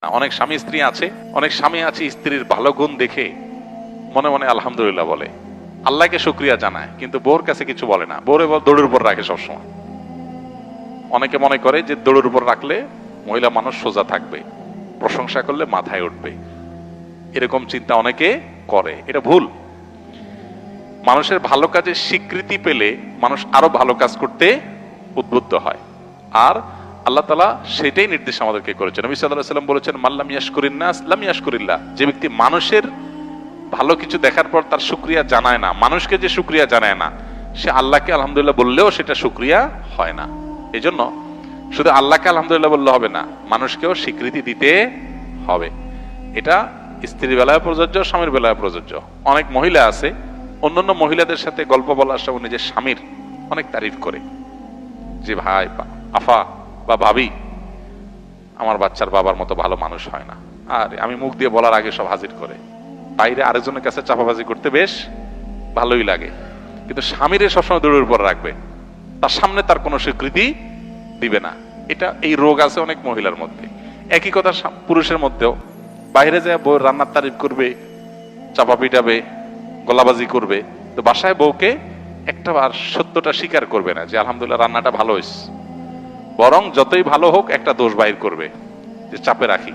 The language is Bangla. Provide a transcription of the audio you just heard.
অনেক স্বামী স্ত্রী আছে, অনেক স্বামী আছে স্ত্রীর ভালো গুণ দেখে মনে মনে আলহামদুলিল্লাহ বলে, আল্লাহকে শুকরিয়া জানায়, কিন্তু বউর কাছে কিছু বলে না। বউরে দৌড়ের উপর রাখে সবসময়। অনেকে মনে করে যে দৌড়ের উপর রাখলে মহিলা মানুষ সোজা থাকবে, প্রশংসা করলে মাথায় উঠবে, এরকম চিন্তা অনেকে করে। এটা ভুল। মানুষের ভালো কাজের স্বীকৃতি পেলে মানুষ আরো ভালো কাজ করতে উদ্বুদ্ধ হয়। আর আল্লাহ তাআলা সেটাই নির্দেশ আমাদেরকে করেছেন। নবী সাল্লাল্লাহু আলাইহি ওয়াসাল্লাম বলেছেন, মাল্লাম ইয়াশকুরিন নাস লাম ইয়াশকুরিল্লাহ। যে ব্যক্তি মানুষের ভালো কিছু দেখার পর তার শুকরিয়া জানায় না, মানুষকে যে শুকরিয়া জানায় না, সে আল্লাহকে আলহামদুলিল্লাহ বললেও সেটা শুকরিয়া হয় না। এই জন্য শুধু আল্লাহকে আলহামদুলিল্লাহ বললে হবে না, মানুষকেও স্বীকৃতি দিতে হবে। এটা স্ত্রীর বেলায় প্রযোজ্য, স্বামীর বেলায় প্রযোজ্য। অনেক মহিলা আছে অন্যান্য মহিলাদের সাথে গল্প বলার সময় নিজের স্বামীর অনেক তারিফ করে, যে ভাই আফা বা ভাবি, আমার বাচ্চার বাবার মতো ভালো মানুষ হয় না। আর আমি মুখ দিয়ে বলার আগে সব হাজির করে, বাইরে আরেকজনের কাছে চাপাবাজি করতে বেশ ভালোই লাগে, কিন্তু স্বামীরে সবসময় দৌড়ের উপর রাখবে, তার সামনে তার কোনো স্বীকৃতি দিবে না। এটা এই রোগ আছে অনেক মহিলার মধ্যে। একই কথা পুরুষের মধ্যেও, বাইরে যায় বউ রান্নার তারিফ করবে, চাপা পিটাবে, গলাবাজি করবে, তো বাসায় বউকে একটা বার সত্যটা স্বীকার করবে না যে আলহামদুলিল্লাহ রান্নাটা ভালো হয়েছে, বরং যতই ভালো হোক একটা দোষ বাইর করবে যে চাপে রাখি।